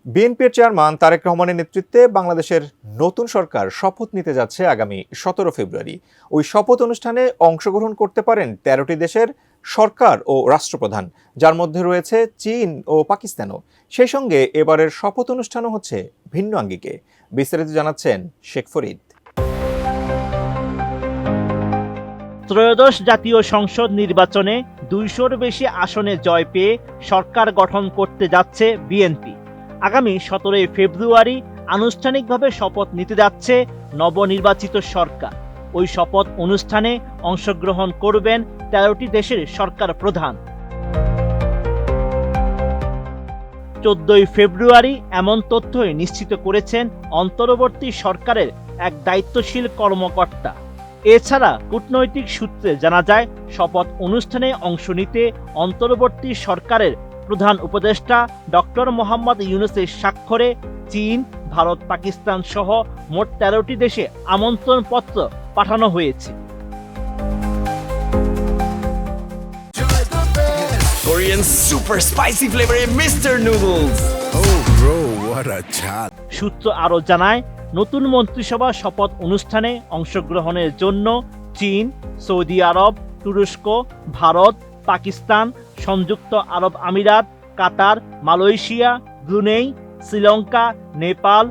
বিএনপির চেয়ারম্যান তারেক রহমানের নেতৃত্বে বাংলাদেশের নতুন সরকার শপথ নিতে যাচ্ছে আগামী 17 ফেব্রুয়ারি। ওই শপথ অনুষ্ঠানে অংশগ্রহণ করতে পারেন 13টি দেশের সরকার ও রাষ্ট্রপ্রধান, যার মধ্যে রয়েছে চীন ও পাকিস্তানও। সেই সঙ্গে এবারের শপথ অনুষ্ঠানও হচ্ছে ভিন্ন আঙ্গিকে। বিস্তারিত জানাচ্ছেন শেখ ফরিদ। ত্রয়োদশ জাতীয় সংসদ নির্বাচনে 200-র বেশি আসনে জয় পেয়ে সরকার গঠন করতে যাচ্ছে বিএনপি। আগামী 17 ফেব্রুয়ারি আনুষ্ঠানিকভাবে শপথ নিতে যাচ্ছে নবনির্বাচিত সরকার। ওই শপথ অনুষ্ঠানে অংশগ্রহণ করবেন 13টি দেশের সরকার প্রধান। 14 ফেব্রুয়ারি এমন তথ্যই নিশ্চিত করেছেন অন্তর্বর্তী সরকারের এক দায়িত্বশীল কর্মকর্তা। এছাড়া কূটনৈতিক সূত্রে জানা যায়, শপথ অনুষ্ঠানে অংশ নিতে অন্তর্বর্তী সরকারের প্রধান উপদেষ্টা ডক্টর মোহাম্মদ ইউনূসের স্বাক্ষরে চীন, ভারত, পাকিস্তান সহ মোট 13টি দেশে আমন্ত্রণপত্র পাঠানো হয়েছে। Korean super spicy flavor Mr. Noodles. Oh bro, what a chat. সূত্র আরও জানায়, নতুন মন্ত্রিসভা শপথ অনুষ্ঠানে অংশগ্রহণের জন্য চীন, সৌদি আরব, তুরস্ক, ভারত, পাকিস্তান, সংযুক্ত আরব আমিরাত, কাতার, মালয়েশিয়া, ব্রুনেই, শ্রীলঙ্কা, নেপাল,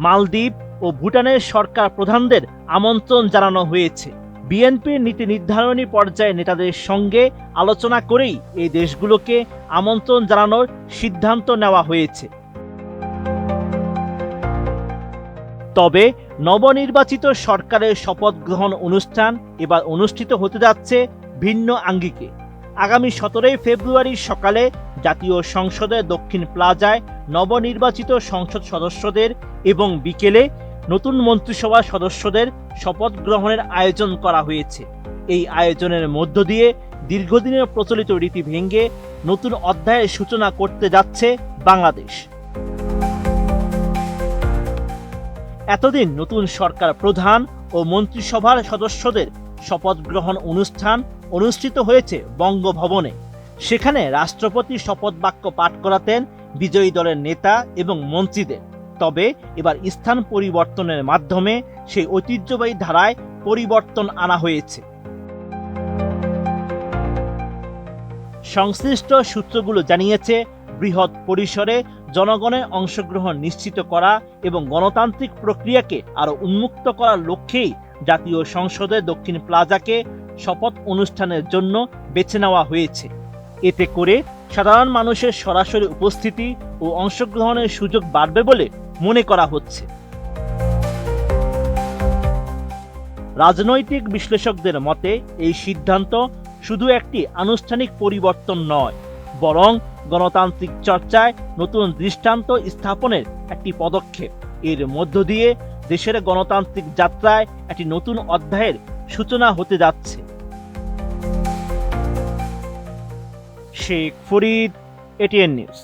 মালদ্বীপ ও ভুটানের সরকার প্রধানদের আমন্ত্রণ জানানো হয়েছে। বিএনপির নীতি নির্ধারণী পর্যায়ে নেতাদের সঙ্গে আলোচনা করেই এই দেশগুলোকে আমন্ত্রণ জানানোর সিদ্ধান্ত নেওয়া হয়েছে। তবে নবনির্বাচিত সরকারের শপথ গ্রহণ অনুষ্ঠান এবার অনুষ্ঠিত হতে যাচ্ছে ভিন্ন আঙ্গিকে। আগামী 17 ফেব্রুয়ারি সকালে জাতীয় সংসদের দক্ষিণ প্লাজায় নবনির্বাচিত সংসদ সদস্যদের এবং বিকেলে নতুন মন্ত্রিসভার সদস্যদের শপথ গ্রহণের আয়োজন করা হয়েছে। এই আয়োজনের মধ্য দিয়ে দীর্ঘদিনের প্রচলিত রীতি ভেঙে নতুন অধ্যায়ের সূচনা করতে যাচ্ছে বাংলাদেশ। এতদিন নতুন সরকার প্রধান ও মন্ত্রিসভার সদস্যদের শপথ গ্রহণ অনুষ্ঠান অনুষ্ঠিত হয়েছে বঙ্গভবনে। সেখানে রাষ্ট্রপতি শপথ বাক্য পাঠ করাতেন বিজয়ী দলের নেতা এবং মন্ত্রীদের। তবে এবার স্থান পরিবর্তনের মাধ্যমে সেই ঐতিহ্যবাহী ধারায় পরিবর্তন আনা হয়েছে। সংশ্লিষ্ট সূত্রগুলো জানিয়েছে, বৃহৎ পরিসরে জনগণের অংশগ্রহণ নিশ্চিত করা এবং গণতান্ত্রিক প্রক্রিয়াকে আরও উন্মুক্ত করার লক্ষ্যেই জাতীয় সংসদের দক্ষিণ প্লাজাকে শপথ অনুষ্ঠানের জন্য বেছে নেওয়া হয়েছে। এতে করে সাধারণ মানুষের সরাসরি উপস্থিতি ও অংশগ্রহণের সুযোগ বাড়বে বলে মনে করা হচ্ছে। রাজনৈতিক বিশ্লেষকদের মতে এই সিদ্ধান্ত শুধু একটি আনুষ্ঠানিক পরিবর্তন নয়, বরং গণতান্ত্রিক চর্চায় নতুন দৃষ্টান্ত স্থাপনের একটি পদক্ষেপ। এর মধ্য দিয়ে দেশের গণতান্ত্রিক যাত্রায় একটি নতুন অধ্যায়ের সূচনা হতে যাচ্ছে। Sheikh Farid, ATN news.